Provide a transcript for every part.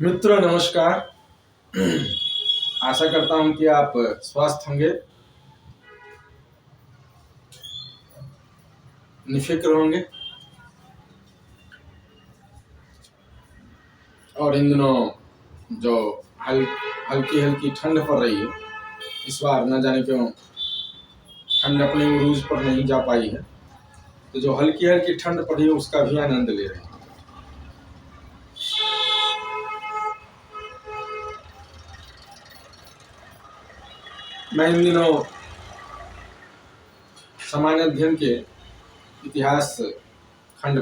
मित्रों नमस्कार। आशा करता हूं कि आप स्वस्थ होंगे, निफिक्र होंगे और इन दिनों जो हल्की हल्की ठंड पड़ रही है, इस बार न जाने क्यों ठंड अपने उरूज पर नहीं जा पाई है, तो जो हल्की हल्की ठंड पड़ी है उसका भी आनंद ले रहे हैं। मैं इन दिनों सामान्य अध्ययन के इतिहास खंड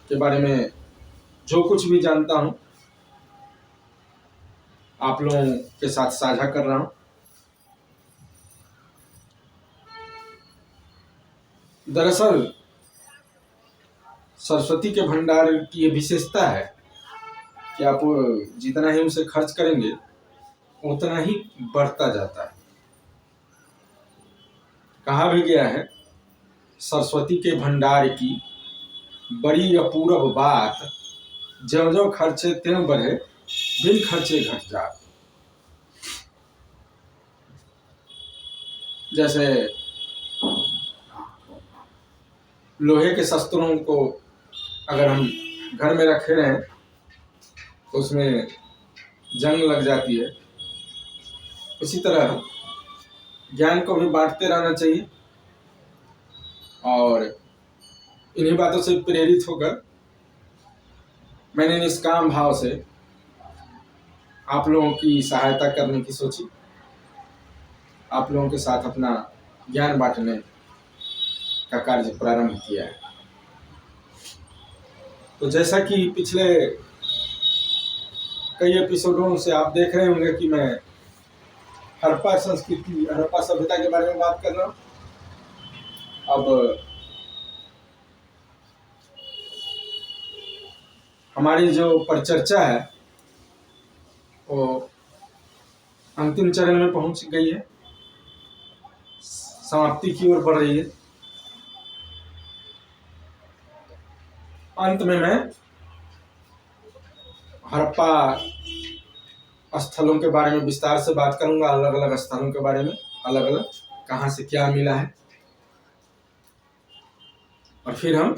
के बारे में जो कुछ भी जानता हूं आप लोगों के साथ साझा कर रहा हूं। दरअसल सरस्वती के भंडार की ये विशेषता है कि आप जितना ही उसे खर्च करेंगे उतना ही बढ़ता जाता है। कहा भी गया है, सरस्वती के भंडार की बड़ी अपूर्व बात, ज्यों ज्यों खर्चे त्यों बढ़े, बिन खर्चे घट जात। जैसे लोहे के शस्त्रों को अगर हम घर में रखे रहें तो उसमें जंग लग जाती है, उसी तरह ज्ञान को भी बांटते रहना चाहिए। और इन्हीं बातों से प्रेरित होकर मैंने निष्काम भाव से आप लोगों की सहायता करने की सोची, आप लोगों के साथ अपना ज्ञान बांटने का कार्य प्रारंभ किया है। तो जैसा कि पिछले कई एपिसोडों से आप देख रहे होंगे कि मैं हड़प्पा संस्कृति, हड़प्पा सभ्यता के बारे में बात कर रहा हूँ। अब हमारी जो परिचर्चा है वो अंतिम चरण में पहुंच गई है, समाप्ति की ओर बढ़ रही है। अंत में मैं हड़प्पा स्थलों के बारे में विस्तार से बात करूंगा, अलग अलग स्थलों के बारे में, अलग अलग कहां से क्या मिला है, और फिर हम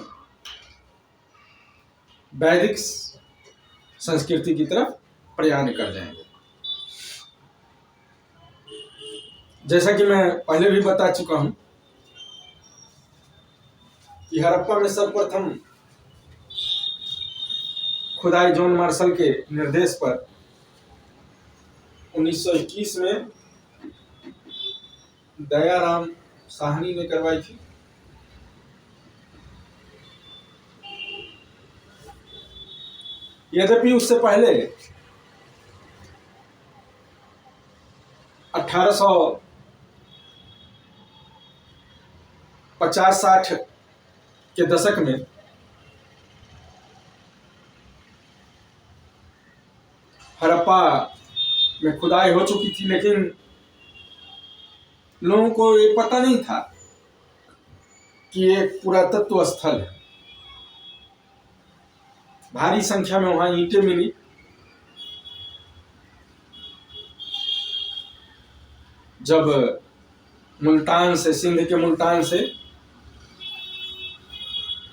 वैदिक संस्कृति की तरफ प्रयाण कर जाएंगे। जैसा कि मैं पहले भी बता चुका हूं कि हड़प्पा में सर्वप्रथम खुदाई जॉन मार्शल के निर्देश पर 1921 में दयाराम साहनी ने करवाई थी। यद्यपि उससे पहले 1850-60 के दशक में हड़प्पा में खुदाई हो चुकी थी, लेकिन लोगों को ये पता नहीं था कि एक पुरातत्व स्थल है। भारी संख्या में वहां ईंटें मिली। जब मुल्तान से, सिंध के मुल्तान से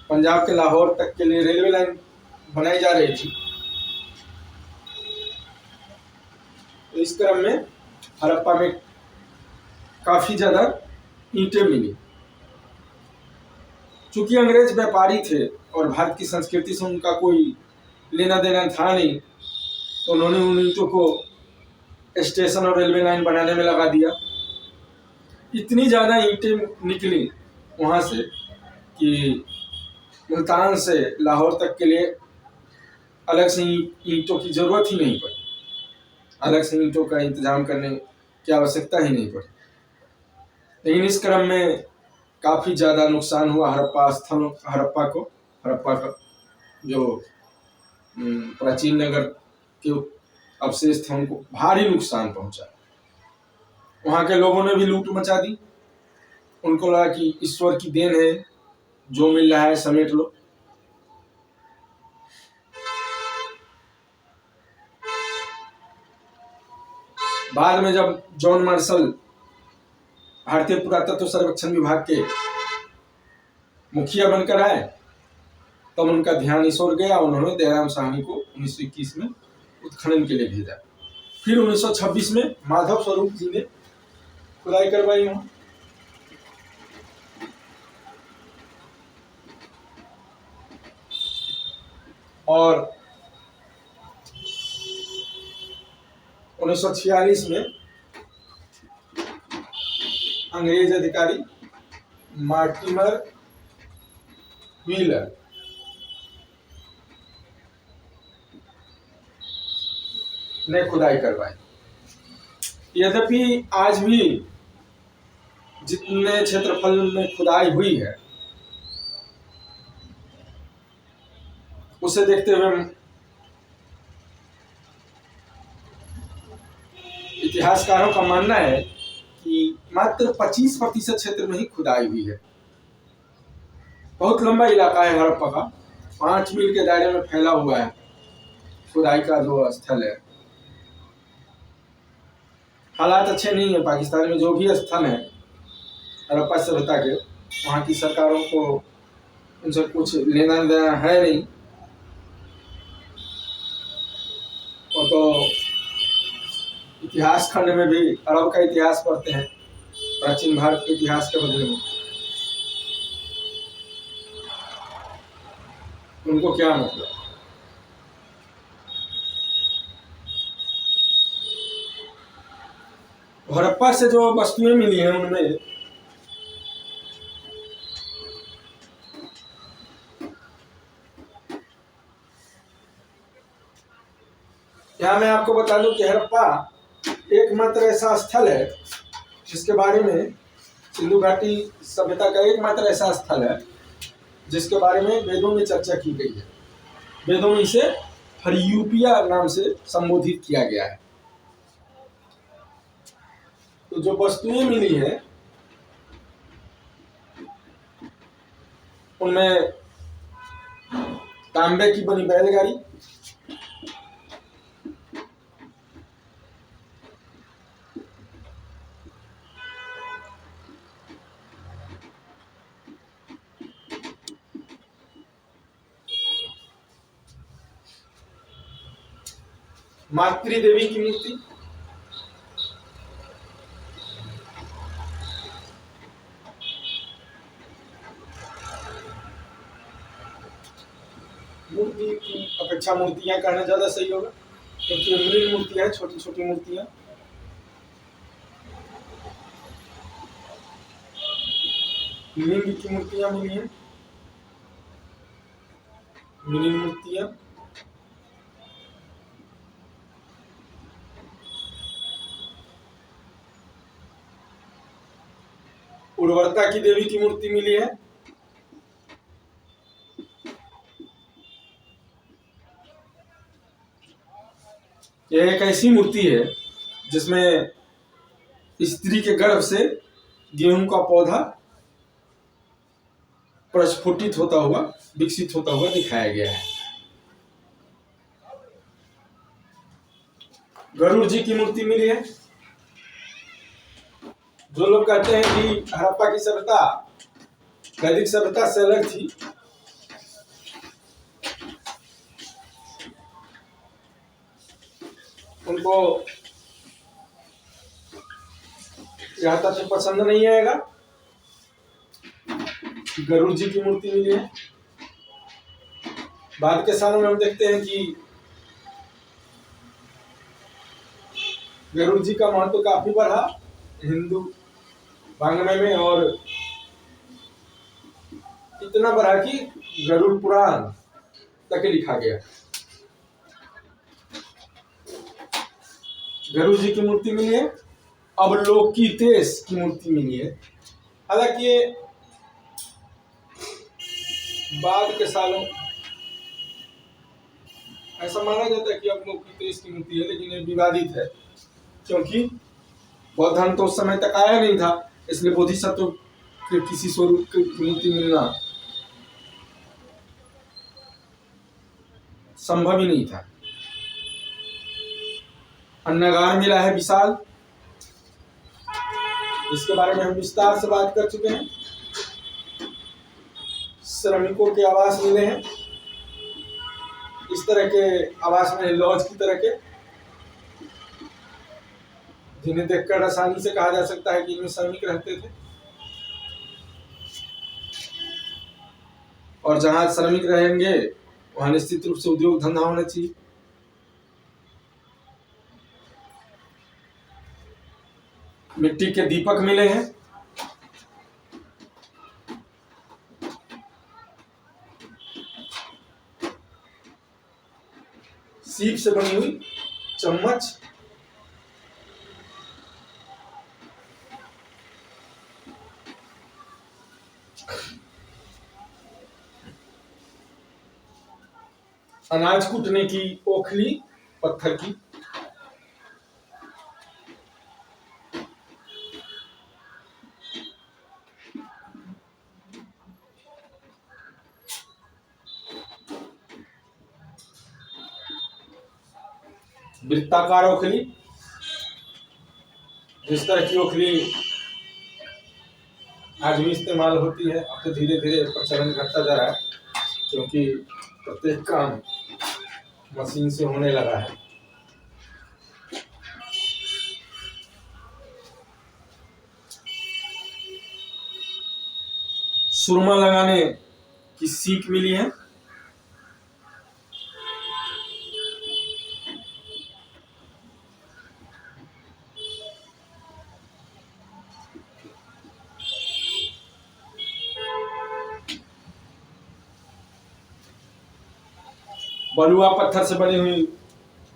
पंजाब के लाहौर तक के लिए रेलवे लाइन बनाई जा रही थी, तो इस क्रम में हड़प्पा में काफी ज्यादा ईंटें मिली। चूंकि अंग्रेज व्यापारी थे और भारत की संस्कृति से उनका कोई लेना देना था नहीं, तो उन्होंने उन ईंटों को स्टेशन और रेलवे लाइन बनाने में लगा दिया। इतनी ज्यादा ईंटें निकली वहां से कि मुल्तान से लाहौर तक के लिए अलग से ईंटों की जरूरत ही नहीं पड़ी, अलग से ईंटों का इंतजाम करने की आवश्यकता ही नहीं पड़ी। लेकिन इस क्रम में काफी ज्यादा नुकसान हुआ हड़प्पा का जो प्राचीन नगर के अवशेष थे उनको भारी नुकसान पहुंचा। वहां के लोगों ने भी लूट मचा दी। उनको लगा कि ईश्वर की देन है, जो मिल रहा है समेट लो। बाद में जब जॉन मार्शल भारतीय पुरातत्व सर्वेक्षण विभाग के मुखिया बनकर आए तब उनका ध्यान इस ओर गया। उन्होंने दयाराम साहनी को 1921 में उत्खनन के लिए भेजा। फिर 1926 में माधव स्वरूप जी ने खुदाई करवाई वहां। और 1946 में अंग्रेज अधिकारी मार्टिमर व्हीलर ने खुदाई करवाई। यद्यपि आज भी जितने क्षेत्रफल में खुदाई हुई है उसे देखते हुए इतिहासकारों का मानना है कि मात्र 25% क्षेत्र में ही खुदाई हुई है। बहुत लंबा इलाका है हड़प्पा का, 5 मील के दायरे में फैला हुआ है खुदाई का जो स्थल है। हालात अच्छे नहीं है पाकिस्तान में। जो भी स्थान है हड़प्पा सभ्यता के, वहाँ की सरकारों को उनसे कुछ लेना देना है नहीं। और तो इतिहास खंड में भी अरब का इतिहास पढ़ते हैं, प्राचीन भारत के इतिहास के बदले में उनको क्या मतलब। हड़प्पा से जो वस्तुएं मिली हैं उनमें यहाँ मैं आपको बता दूं कि हड़प्पा एकमात्र ऐसा स्थल है जिसके बारे में, सिंधु घाटी सभ्यता का एकमात्र ऐसा स्थल है जिसके बारे में वेदों में चर्चा की गई है। वेदों में इसे हरियूपिया नाम से संबोधित किया गया है। तो जो वस्तुएं मिली है उनमें तांबे की बनी बैलगाड़ी, मातृ देवी की मूर्ति, मूर्ति की अपेक्षा मूर्तियां कहना ज्यादा सही होगा क्योंकि मृग मूर्तियां हैं, छोटी छोटी मूर्तियां। लिंग की मूर्तियां मिली हैं, मिनी मूर्तियां। उर्वरता की देवी की मूर्ति मिली है। यह एक ऐसी मूर्ति है जिसमें स्त्री के गर्भ से गेहूं का पौधा प्रस्फुटित होता हुआ, विकसित होता हुआ दिखाया गया है। गरुड़ जी की मूर्ति मिली है। जो लोग कहते हैं कि हड़प्पा की सभ्यता वैदिक सभ्यता से अलग थी, उनको यह तथ्य पसंद नहीं आएगा। गरुड़ जी की मूर्ति मिली है। बाद के सालों में हम देखते हैं कि गरुड़ जी का महत्व काफी बढ़ा हिंदू वाङ्मय में, और इतना बढ़ा कि गरुड़ पुराण तक लिखा गया। गरुड़ जी की मूर्ति मिली है। अवलोकितेश की मूर्ति मिली है। हालांकि ये बाद के सालों ऐसा माना जाता है कि अवलोकितेश की मूर्ति है, लेकिन ये विवादित है क्योंकि बौद्ध धर्म तो उस समय तक आया नहीं था, इसलिए बोधिसत्व के किसी स्वरूप की मूर्ति मिलना संभव ही नहीं था। अन्नगार मिला है विशाल, इसके बारे में हम विस्तार से बात कर चुके हैं। श्रमिकों के आवास मिले हैं, इस तरह के आवास में लॉज की तरह के, जिन्हें देखकर आसानी से कहा जा सकता है कि इनमें श्रमिक रहते थे। और जहां श्रमिक रहेंगे वहां निश्चित रूप से उद्योग धंधा होना चाहिए। मिट्टी के दीपक मिले हैं, सीप से बनी हुई चम्मच, अनाज कूटने की ओखली पत्थर की, वृत्ताकार ओखली, जिस तरह की ओखली आज भी इस्तेमाल होती है। अब तो धीरे धीरे प्रचलन घटता जा रहा है, क्योंकि प्रत्येक काम मशीन से होने लगा है। सुरमा लगाने की सीख मिली है, बलुआ पत्थर से बनी हुई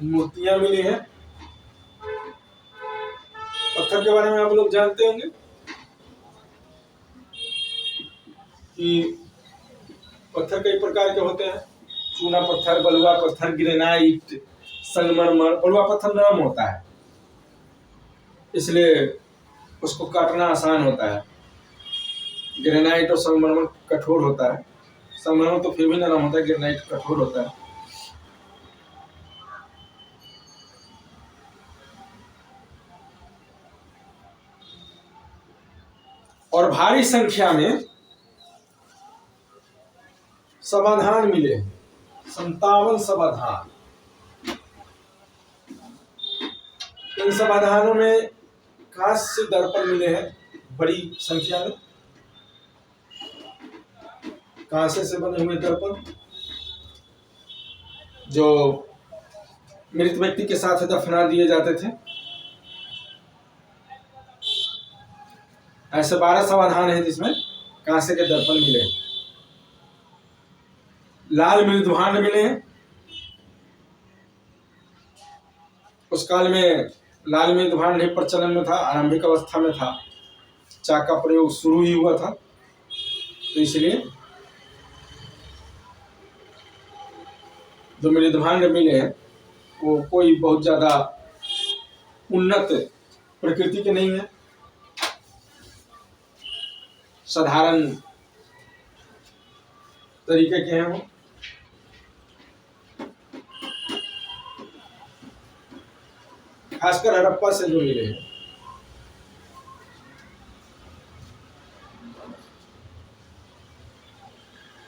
मूर्तियां मिली हैं। पत्थर के बारे में आप लोग जानते होंगे कि पत्थर कई प्रकार के होते हैं। चूना पत्थर, बलुआ पत्थर, ग्रेनाइट, संगमरमर। बलुआ पत्थर नरम होता है, इसलिए उसको काटना आसान होता है। ग्रेनाइट और संगमरमर कठोर होता है। संगमरमर तो फिर भी नरम होता है, ग्रेनाइट कठोर होता है। और भारी संख्या में समाधान मिले, 57 समाधान। इन समाधानों में कांस्य दर्पण मिले हैं बड़ी संख्या में, कांसे से बने हुए दर्पण जो मृत व्यक्ति के साथ दफना दिए जाते थे। ऐसे 12 समाधान हैं जिसमें कांसे के दर्पण मिले। लाल मृदभांड मिले हैं। उस काल में लाल मृदभांड नहीं प्रचलन में था, आरंभिक अवस्था में था। चाक का प्रयोग शुरू ही हुआ था, तो इसलिए जो मृदभांड मिले हैं वो कोई बहुत ज्यादा उन्नत प्रकृति के नहीं है, साधारण तरीके के हैं वो। खासकर हड़प्पा से जो मिले हैं।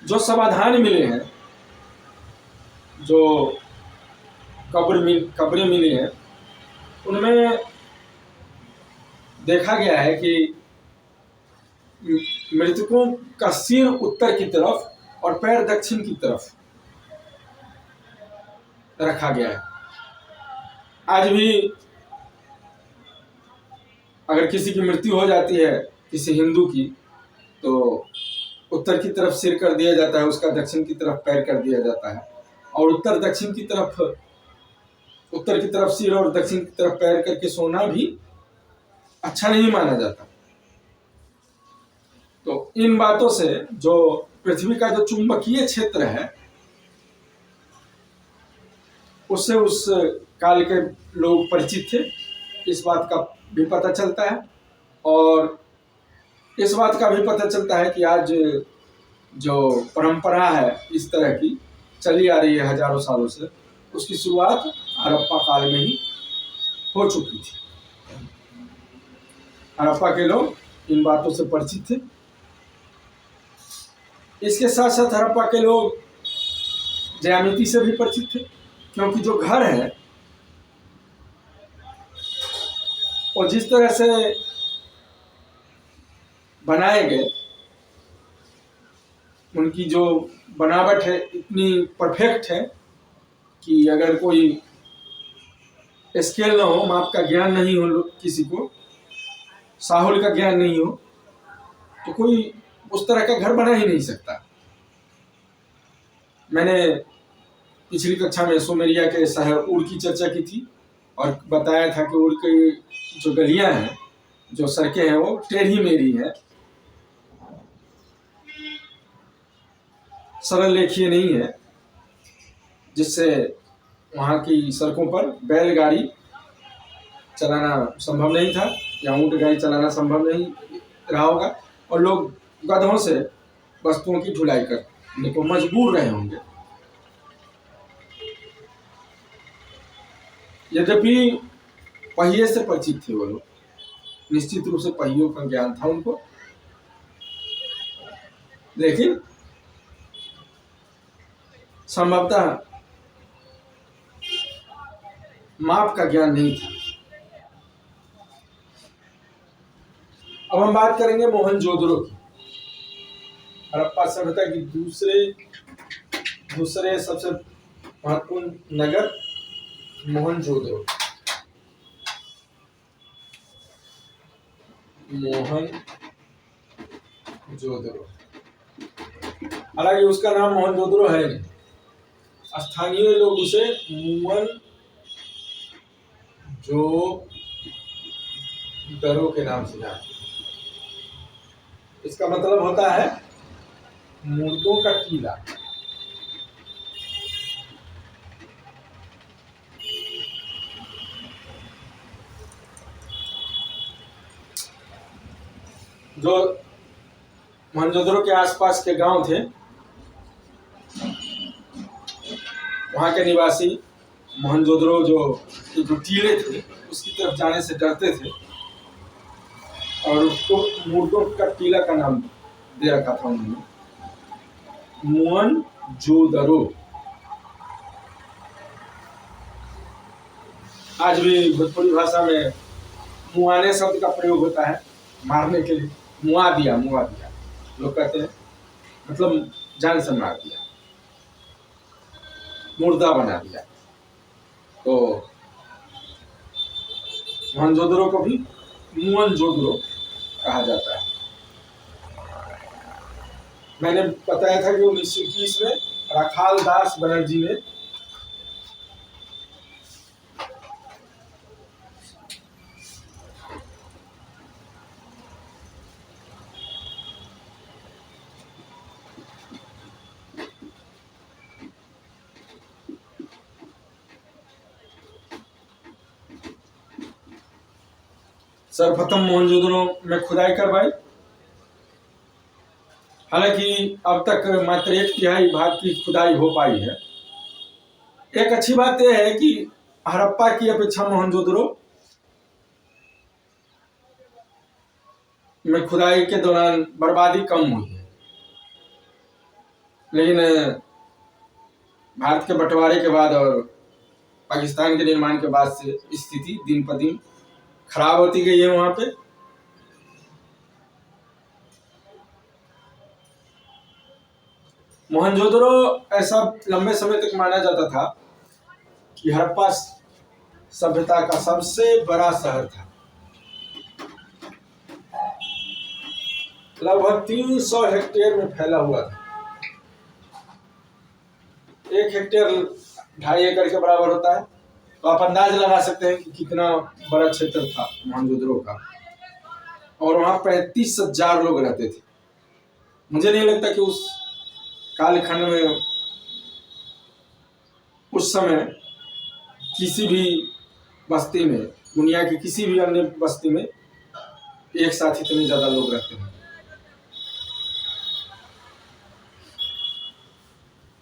जो समाधान मिले हैं, जो कब्रें मिली हैं, उनमें देखा गया है कि मृतकों का सिर उत्तर की तरफ और पैर दक्षिण की तरफ रखा गया है। आज भी अगर किसी की मृत्यु हो जाती है, किसी हिंदू की, तो उत्तर की तरफ सिर कर दिया जाता है, उसका दक्षिण की तरफ पैर कर दिया जाता है। और उत्तर की तरफ सिर और दक्षिण की तरफ पैर करके सोना भी अच्छा नहीं माना जाता। तो इन बातों से जो पृथ्वी का जो चुंबकीय क्षेत्र है, उससे उस काल के लोग परिचित थे, इस बात का भी पता चलता है। और इस बात का भी पता चलता है कि आज जो परंपरा है इस तरह की चली आ रही है हजारों सालों से, उसकी शुरुआत हड़प्पा काल में ही हो चुकी थी। हड़प्पा के लोग इन बातों से परिचित थे। इसके साथ साथ हड़प्पा के लोग ज्यामिति से भी परिचित थे, क्योंकि जो घर है वो जिस तरह से बनाए गए, उनकी जो बनावट है इतनी परफेक्ट है कि अगर कोई स्केल ना हो, माप का ज्ञान नहीं हो, किसी को साहुल का ज्ञान नहीं हो, तो कोई उस तरह का घर बना ही नहीं सकता। मैंने पिछली कक्षा में सुमेरिया के शहर उर की चर्चा की थी और बताया था कि उर की जो गलियां हैं, जो सड़कें हैं, वो टेढ़ी मेढ़ी हैं, सरल रेखीय नहीं है, जिससे वहाँ की सड़कों पर बैलगाड़ी चलाना संभव नहीं था या ऊंट गाड़ी चलाना संभव नहीं रहा होगा, और लोग गधों से वस्तुओं की ढुलाई करने को मजबूर रहे होंगे। यद्यपि पहिए से परिचित थे वो लोग, निश्चित रूप से पहियों का ज्ञान था उनको, लेकिन संभवतः माप का ज्ञान नहीं था। अब हम बात करेंगे मोहनजोदड़ो की, हड़प्पा सभ्यता की दूसरे सबसे महत्वपूर्ण नगर मोहनजोदड़ो। हालांकि उसका नाम मोहनजोदड़ो है नहीं, स्थानीय लोग उसे मोहनजोदड़ो के नाम से जानते हैं। इसका मतलब होता है मुर्दों का टीला। जो मोहनजोदड़ो के आसपास के गांव थे, वहां के निवासी मोहनजोदड़ो जो टीले थे उसकी तरफ जाने से डरते थे और उसको मुर्दों का टीला का नाम दे रखा था उन्होंने, मोहनजोदड़ो। आज भी भोजपुरी भाषा में मुआने शब्द का प्रयोग होता है मारने के लिए। मुआ दिया लोग कहते हैं, मतलब जान से मार दिया, मुर्दा बना दिया। तो मोहनजोदड़ो को भी मोहनजोदड़ो कहा जाता है। मैंने बताया था कि 1921 में राखाल दास बनर्जी ने सर्वप्रथम मोहनजोदड़ो में खुदाई करवाई। हालांकि अब तक मात्र 1/3 भाग की खुदाई हो पाई है। एक अच्छी बात यह है कि हड़प्पा की अपेक्षा मोहनजोदड़ो में खुदाई के दौरान बर्बादी कम हुई है, लेकिन भारत के बंटवारे के बाद और पाकिस्तान के निर्माण के बाद से स्थिति दिन पर दिन खराब होती गई है वहां पे। मोहनजोदड़ो ऐसा लंबे समय तक माना जाता था कि हड़प्पा सभ्यता का सबसे बड़ा शहर था। लगभग 300 हेक्टेयर में फैला हुआ था। 1 हेक्टेयर 2.5 एकड़ के बराबर होता है, तो आप अंदाज लगा सकते हैं कि कितना बड़ा क्षेत्र था मोहनजोदड़ो का। और वहां 35,000 लोग रहते थे। मुझे नहीं लगता कि उस कालखंड में, उस समय किसी भी बस्ती में, दुनिया की किसी भी अन्य बस्ती में एक साथ इतने ज्यादा लोग रहते हैं।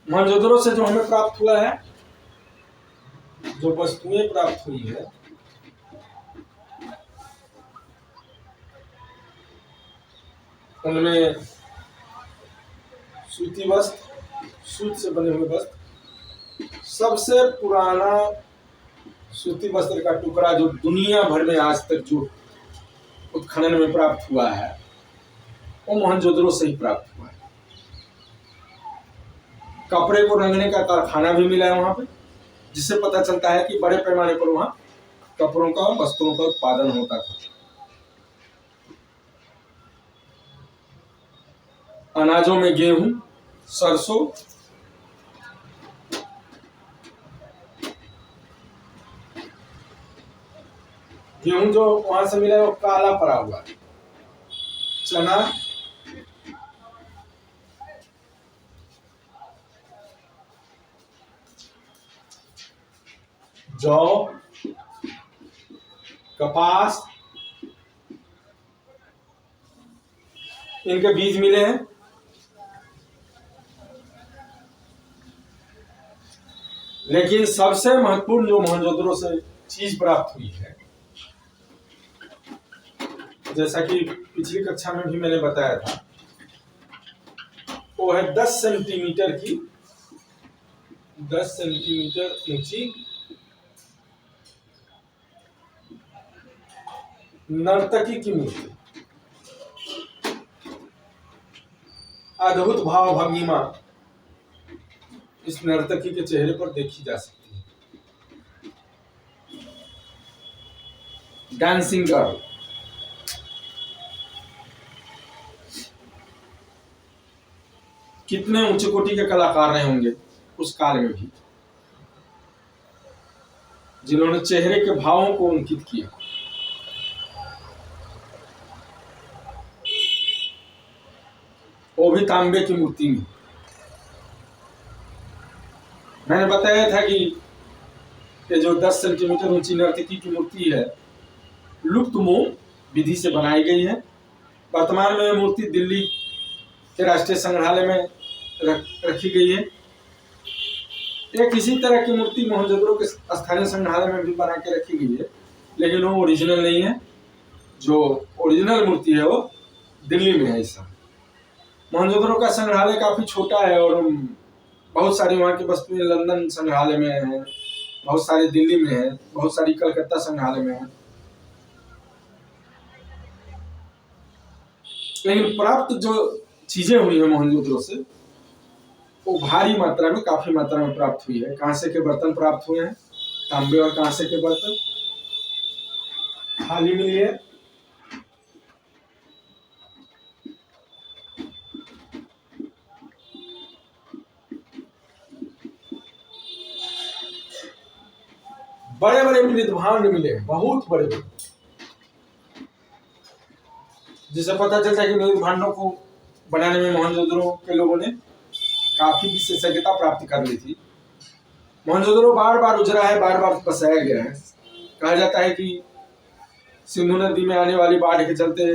मोहनजोदड़ो से जो हमें प्राप्त हुआ है, जो वस्तुएं प्राप्त हुई है, उनमें सूती वस्त्र, सूत से बने हुए वस्त्र, सबसे पुराना सूती वस्त्र का टुकड़ा जो दुनिया भर में आज तक जो उत्खनन में प्राप्त हुआ है वो मोहनजोदड़ो से ही प्राप्त हुआ है। कपड़े को रंगने का कारखाना भी मिला है वहां पे, जिससे पता चलता है कि बड़े पैमाने पर वहां कपड़ों का और वस्त्रों का उत्पादन होता था। अनाजों में गेहूं, सरसों, गेहूं जो वहां से मिला है वो काला पड़ा हुआ है, चना, जौ, कपास, इनके बीज मिले हैं। लेकिन सबसे महत्वपूर्ण जो मोहनजोदड़ो से चीज प्राप्त हुई है, जैसा कि पिछली कक्षा में भी मैंने बताया था, वो है 10 सेंटीमीटर की, 10 सेंटीमीटर ऊंची नर्तकी की मूर्ति। अद्भुत भाव भंगिमा इस नर्तकी के चेहरे पर देखी जा सकती है। Dancing girl. कितने उच्च कोटि के कलाकार रहे होंगे उस काल में भी, जिन्होंने चेहरे के भावों को अंकित किया। वो भी तांबे की मूर्ति में। मैंने बताया था कि ये जो 10 सेंटीमीटर ऊंची नर्तकी की मूर्ति है, लुप्त मोम विधि से बनाई गई है। वर्तमान में मूर्ति दिल्ली के राष्ट्रीय संग्रहालय में रखी गई है। एक इसी तरह की मूर्ति मोहनजोदड़ो के स्थानीय संग्रहालय में भी बना के रखी गई है, लेकिन वो ओरिजिनल नहीं है। जो ओरिजिनल मूर्ति है वो दिल्ली में है। इस समय मोहनजोदड़ो का संग्रहालय काफी छोटा है और बहुत सारी वहाँ की वस्तुएं लंदन संग्रहालय में है, बहुत सारी दिल्ली में है, बहुत सारी कलकत्ता संग्रहालय में है। लेकिन प्राप्त जो चीजें हुई है मोहनजोदड़ो से, वो भारी मात्रा में, काफी मात्रा में प्राप्त हुई है। कांसे के बर्तन प्राप्त हुए हैं, तांबे और कांसे के बर्तन, थाली मिली है, बड़े बड़े मृदभांड मिले, बहुत बड़े बड़े, जिससे पता चलता है कि मृदभांडों को बनाने में मोहनजोदड़ो के लोगों ने काफी विशेषज्ञता प्राप्त कर ली थी। मोहनजोदड़ो बार बार उजरा है, बार बार बसाया गया है। कहा जाता है कि सिंधु नदी में आने वाली बाढ़ के चलते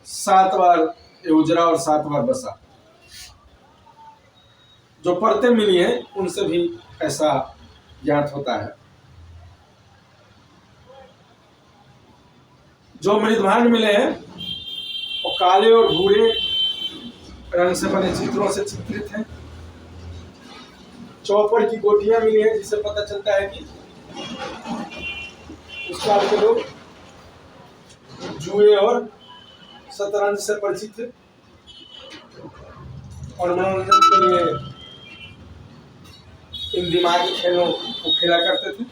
7 बार ये उजरा और 7 बार बसा। जो परतें मिली हैं उनसे भी ऐसा ज्ञात होता है। जो मृदभांड मिले हैं वो काले और भूरे रंग से बने चित्रों से चित्रित हैं। चौपर की गोटियां मिली है, जिससे पता चलता है कि उस काल के लोग जुए और शतरंज से परिचित थे और मनोरंजन के लिए इन दिमागी खेलों को खेला करते थे।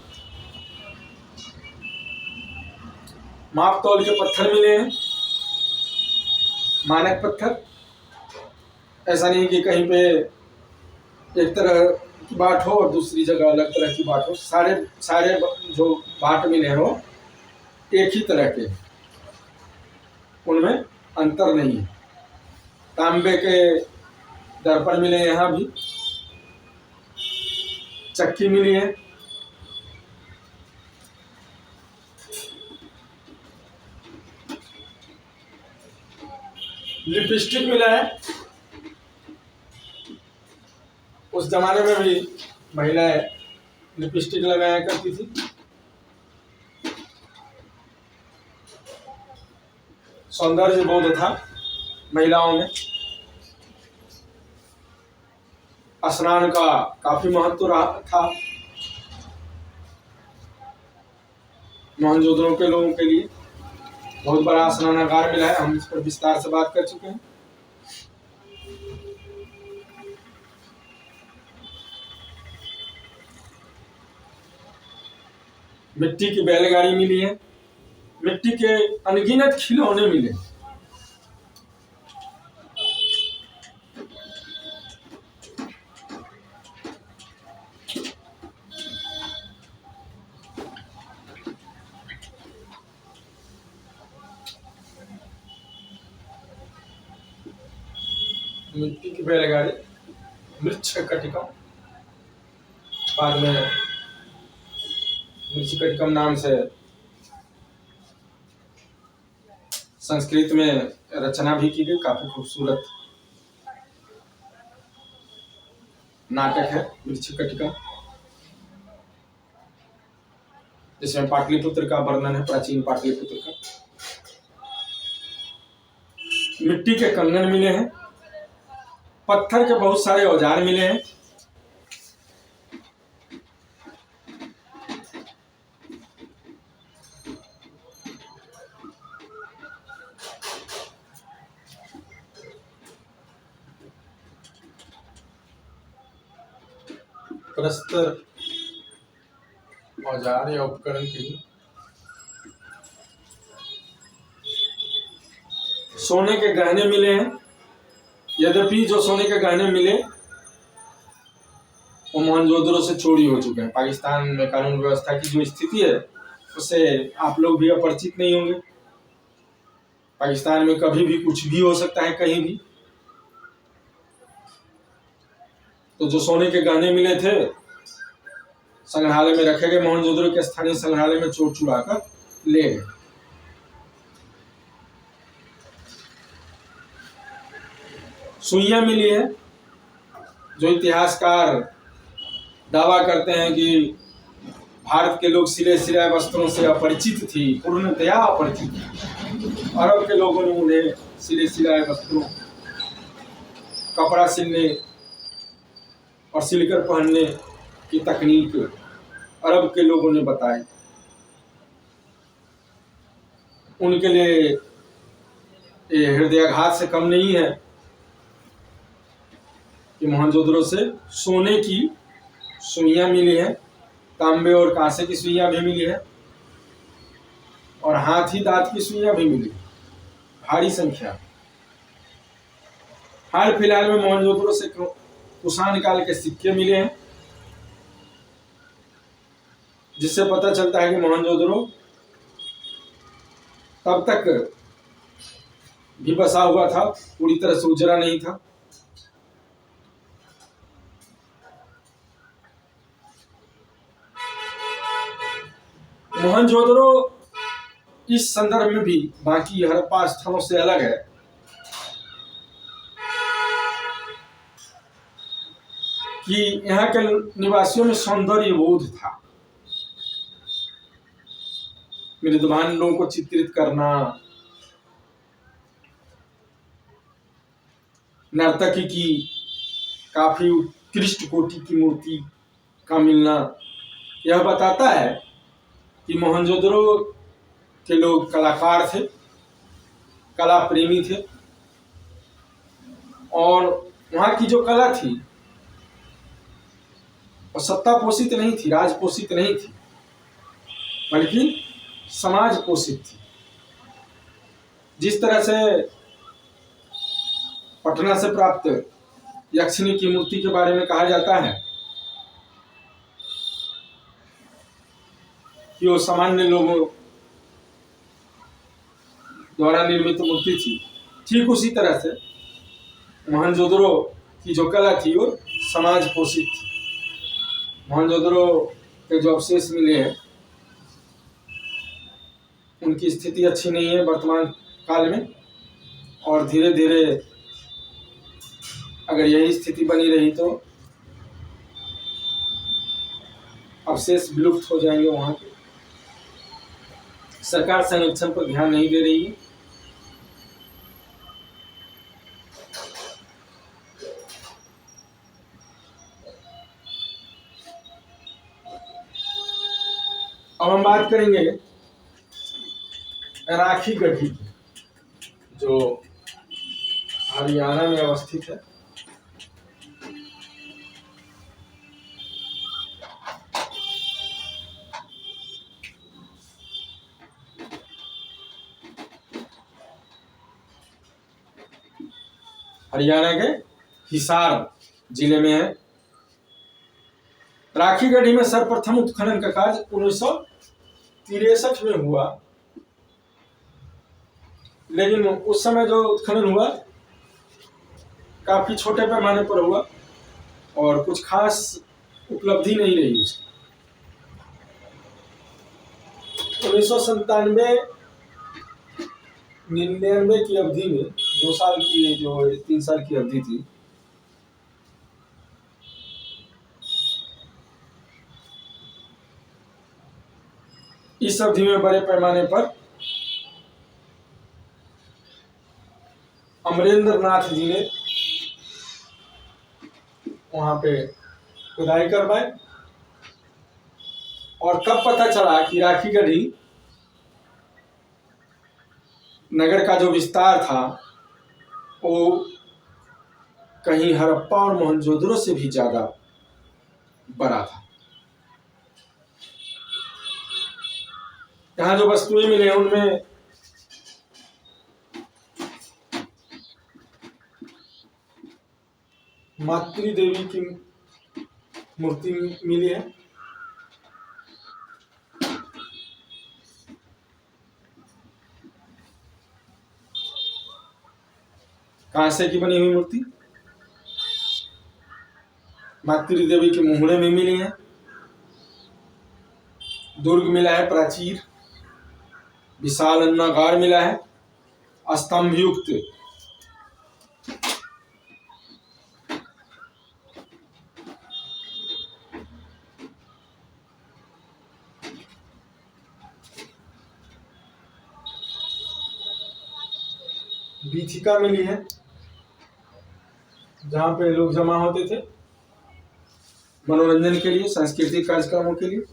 माप तौल के पत्थर मिले हैं, मानक पत्थर। ऐसा नहीं कि कहीं पे एक तरह की बाट हो और दूसरी जगह अलग तरह की बाट हो। सारे जो बाट मिले हैं वो एक ही तरह के, उनमें अंतर नहीं है। तांबे के दर्पण मिले यहाँ भी, चक्की मिली है, लिपस्टिक मिला है। उस जमाने में भी महिलाएं लिपस्टिक लगाया करती थी। सौंदर्य बोध था। महिलाओं में स्नान का काफी महत्व रहा था मोहनजोदड़ो के लोगों के लिए। बहुत बड़ा स्नानागार मिला है, हम इस पर विस्तार से बात कर चुके हैं। मिट्टी की बैलगाड़ी मिली है, मिट्टी के अनगिनत खिलौने मिले। मिट्टी की बैलगाड़ी, मृच्छकटिकम, बाद में मृच्छकटिकम नाम से संस्कृत में रचना भी की गई। काफी खूबसूरत नाटक है मृच्छकटिकम, जिसमें पाटलिपुत्र का वर्णन है, प्राचीन पाटलिपुत्र का। मिट्टी के कंगन मिले हैं, पत्थर के बहुत सारे औजार मिले हैं। प्रस्तर औजार या उपकरण के लिए सोने के गहने मिले हैं। यद्यपि जो सोने के गहने मिले वो मोहनजोदड़ो से चोरी हो चुके हैं। पाकिस्तान में कानून व्यवस्था की जो स्थिति है उससे आप लोग भी अपरिचित नहीं होंगे। पाकिस्तान में कभी भी कुछ भी हो सकता है, कहीं भी। तो जो सोने के गहने मिले थे संग्रहालय में रखे गए, मोहनजोदड़ो के स्थानीय संग्रहालय में चोर चुरा कर ले गए। सुइयां मिली है, जो इतिहासकार दावा करते हैं कि भारत के लोग सिले सिलाए वस्त्रों से अपरिचित थी, पूर्णतया अपरिचित थी। अरब के लोगों ने उन्हें सिले सिलाए वस्त्रों, कपड़ा सिलने और सिलकर पहनने की तकनीक अरब के लोगों ने बताई। उनके लिए ये हृदयाघात से कम नहीं है कि मोहनजोदड़ो से सोने की सुइयां मिली है, तांबे और कांसे की सुइयां भी मिली है, और हाथी दांत की सुइयां भी मिली, भारी संख्या। हाल फिलहाल में मोहनजोदड़ो से कुषाण काल के सिक्के मिले हैं, जिससे पता चलता है कि मोहनजोदड़ो तब तक भी बसा हुआ था, पूरी तरह से उजरा नहीं था। मोहनजोदड़ो इस संदर्भ में भी बाकी हड़प्पा स्थलों से अलग है कि यहाँ के निवासियों में सौंदर्य बोध था। मृदुवान लोगों को चित्रित करना, नर्तकी की काफी उत्कृष्ट कोटि की मूर्ति का मिलना, यह बताता है कि मोहनजोदड़ो के लोग कलाकार थे, कला प्रेमी थे, और वहाँ की जो कला थी वो सत्ता पोषित नहीं थी, राज पोषित नहीं थी, बल्कि समाज पोषित थी। जिस तरह से पटना से प्राप्त यक्षिणी की मूर्ति के बारे में कहा जाता है कि वो सामान्य लोगों द्वारा निर्मित मूर्ति थी, ठीक उसी तरह से मोहनजोदड़ो की जो कला थी वो समाज पोषित थी। मोहनजोदड़ो के जो अवशेष मिले हैं उनकी स्थिति अच्छी नहीं है वर्तमान काल में, और धीरे धीरे अगर यही स्थिति बनी रही तो अवशेष विलुप्त हो जाएंगे वहां के। सरकार संरक्षण पर ध्यान नहीं दे रही है। अब हम बात करेंगे राखी गढ़ी की, जो हरियाणा में अवस्थित है। हरियाणा के हिसार जिले में है। राखी गढ़ी में सर्वप्रथम उत्खनन का कार्य 1963 में हुआ, लेकिन उस समय जो उत्खनन हुआ काफी छोटे पैमाने पर हुआ और कुछ खास उपलब्धि नहीं रही उसकी। 1997-99 की अवधि में 2 साल की, जो 3 साल की अवधि थी, इस अवधि में बड़े पैमाने पर अमरेंद्र नाथ जी ने वहां पे खुदाई करवाई। और कब पता चला कि राखी गढ़ी नगर का जो विस्तार था वो कहीं हड़प्पा और मोहनजोदड़ो से भी ज्यादा बड़ा था। यहाँ जो वस्तुएं मिले उनमें मातृ देवी की मूर्ति मिली है, कांसे की बनी हुई मूर्ति मातृ देवी के मुहरे में मिली है। दुर्ग मिला है प्राचीर, विशाल अन्नागार मिला है, स्तंभ युक्त बीथिका मिली है, जहां पे लोग जमा होते थे मनोरंजन के लिए, सांस्कृतिक कार्यक्रमों के लिए।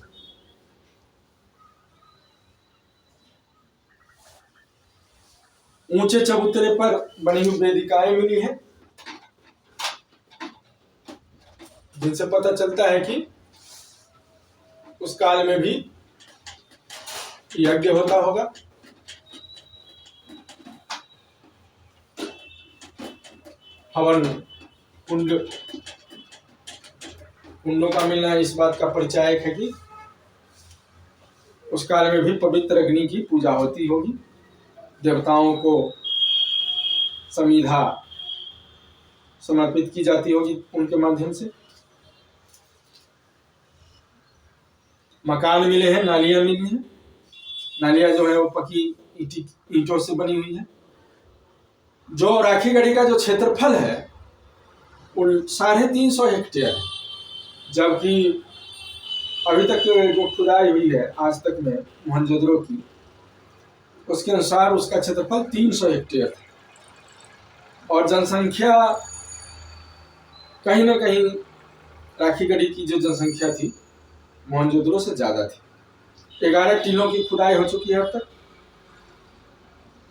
ऊंचे चबूतरे पर बनी हुई वेदिकाएं मिली हैं, जिनसे पता चलता है कि उस काल में भी यज्ञ होता होगा। हवन कुंडों का मिलना इस बात का परिचायक है कि उस काल में भी पवित्र अग्नि की पूजा होती होगी, देवताओं को समीधा समर्पित की जाती होगी उनके माध्यम से। मकान मिले हैं, नालियां मिली हैं। नालियां जो है वो पक्की ईंटों से बनी हुई है। जो राखी गढ़ी का जो क्षेत्रफल है वो 350 हेक्टेयर है, जबकि अभी तक जो खुदाई हुई है आज तक में मोहनजोदड़ो की, उसके अनुसार उसका क्षेत्रफल 300 हेक्टेयर था। और जनसंख्या कहीं ना कहीं राखी गढ़ी की जो जनसंख्या थी मोहनजोदड़ो से ज्यादा थी। 11 टीलों की खुदाई हो चुकी है अब तक।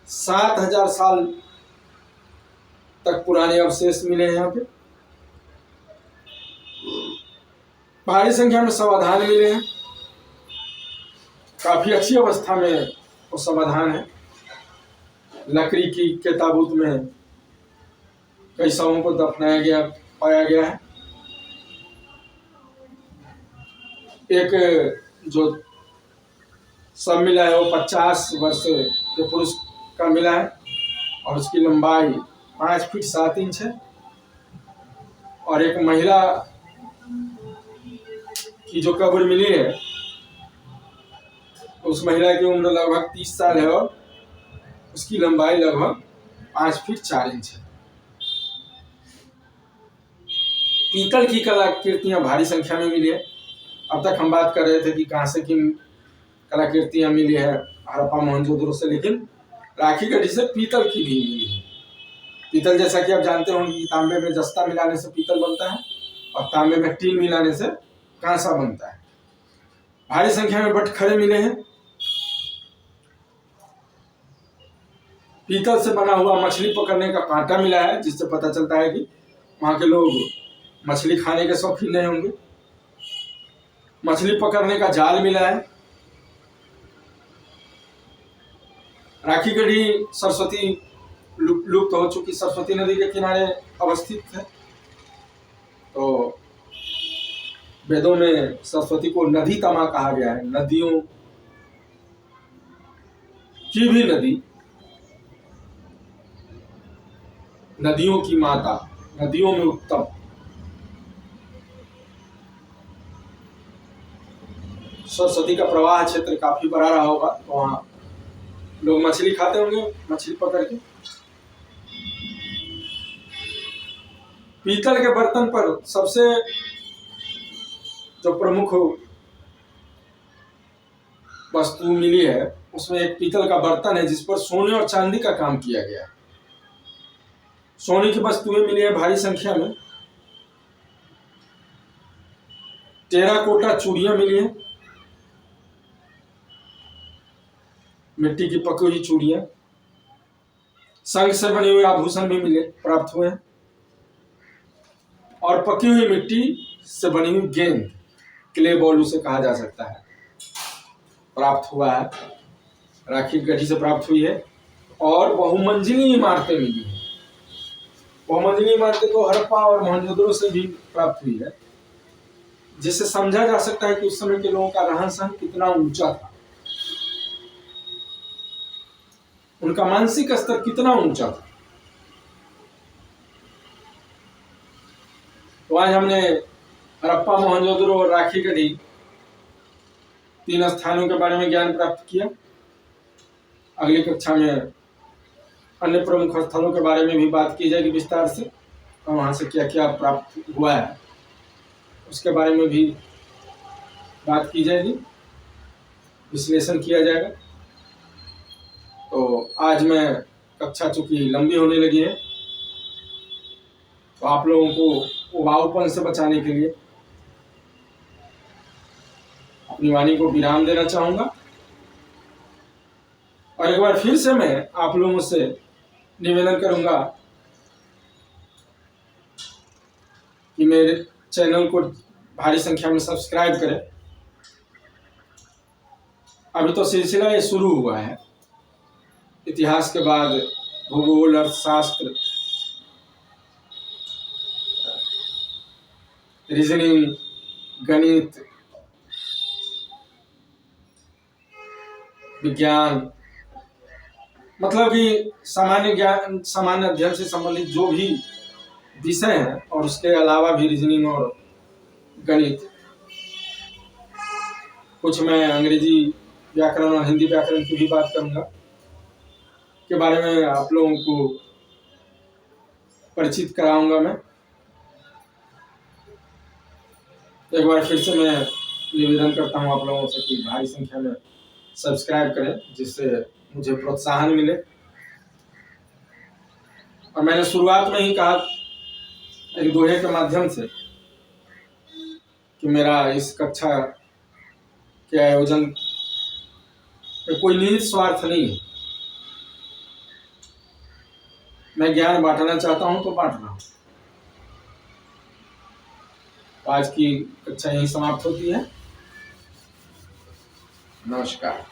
7000 साल तक पुराने अवशेष मिले हैं यहाँ पे। भारी संख्या में समाधान मिले हैं, काफी अच्छी अवस्था में वो समाधान है। लकड़ी की के ताबूत में कई शवों को दफनाया गया पाया गया है। एक जो शव मिला है वो 50 वर्ष के पुरुष का मिला है और उसकी लंबाई 5 फीट 7 इंच है। और एक महिला की जो कब्र मिली है उस महिला की उम्र लगभग 30 साल है और उसकी लंबाई लगभग 5 फीट 4 इंच है। पीतल की कलाकृतियां भारी संख्या में मिली है। अब तक हम बात कर रहे थे कि कांसे की कलाकृतियां मिली है हड़प्पा मोहनजोदड़ो से, लेकिन राखी गढ़ी से पीतल की भी मिली है। पीतल जैसा कि आप जानते होंगे कि तांबे में जस्ता मिलाने से पीतल बनता है और तांबे में टीन मिलाने से कांसा बनता है। भारी संख्या में बटखरे मिले हैं। पीतल से बना हुआ मछली पकड़ने का कांटा मिला है, जिससे पता चलता है कि वहां के लोग मछली खाने के शौकीन नहीं होंगे। मछली पकड़ने का जाल मिला है। राखी गढ़ी सरस्वती लुप्त हो चुकी सरस्वती नदी के किनारे अवस्थित है। तो वेदों में सरस्वती को नदी तमा कहा गया है, नदियों की भी नदी, नदियों की माता, नदियों में उत्तम। सरस्वती का प्रवाह क्षेत्र काफी बड़ा रहा होगा, तो वहां लोग मछली खाते होंगे, मछली पकड़ के। पीतल के बर्तन पर सबसे जो प्रमुख वस्तु मिली है उसमें एक पीतल का बर्तन है, जिस पर सोने और चांदी का काम किया गया है। सोने की वस्तुएं मिली है भारी संख्या में। टेराकोटा चूड़ियां मिली है, मिट्टी की पकी हुई चूड़ियां। शंख से बने हुए आभूषण भी मिले, प्राप्त हुए हैं। और पकी हुई मिट्टी से बनी हुई गेंद, क्ले बॉल उसे कहा जा सकता है, प्राप्त हुआ है, राखी गढ़ी से प्राप्त हुई है। और बहुमंजिली इमारतें मिली हैं। बहुमंजिली इमारतें तो हड़प्पा और मोहनजोदड़ो से भी प्राप्त हुई है, जिससे समझा जा सकता है कि उस समय के लोगों का रहन सहन कितना ऊंचा था, उनका मानसिक स्तर कितना ऊंचा था। तो आज हमने हड़प्पा, मोहनजोदड़ो और राखी गढ़ी तीन स्थानों के बारे में ज्ञान प्राप्त किया। अगली कक्षा में अन्य प्रमुख स्थलों के बारे में भी बात की जाएगी विस्तार से, और वहां से क्या क्या प्राप्त हुआ है उसके बारे में भी बात की जाएगी, विश्लेषण किया जाएगा। तो आज मैं कक्षा चूंकि लंबी होने लगी है, तो आप लोगों को उबाऊपन से बचाने के लिए अपनी वाणी को विराम देना चाहूंगा। और एक बार फिर से मैं आप लोगों से निवेदन करूंगा कि मेरे चैनल को भारी संख्या में सब्सक्राइब करें। अभी तो सिलसिला ये शुरू हुआ है। इतिहास के बाद भूगोल, अर्थशास्त्र, रीजनिंग, गणित, विज्ञान, मतलब कि सामान्य ज्ञान, सामान्य अध्ययन से संबंधित जो भी विषय हैं, और उसके अलावा भी रीजनिंग और गणित, कुछ मैं अंग्रेजी व्याकरण और हिंदी व्याकरण की भी बात करूंगा, के बारे में आप लोगों को परिचित कराऊंगा मैं। एक बार फिर से मैं निवेदन करता हूं आप लोगों से कि भारी संख्या में सब्सक्राइब करें, जिससे मुझे प्रोत्साहन मिले। और मैंने शुरुआत में ही कहा एक दोहे के माध्यम से कि मेरा इस कक्षा के आयोजन में कोई निहित स्वार्थ नहीं है। मैं ज्ञान बांटना चाहता हूं तो बांट रहा हूं। आज की कक्षा यहीं समाप्त होती है। नमस्कार।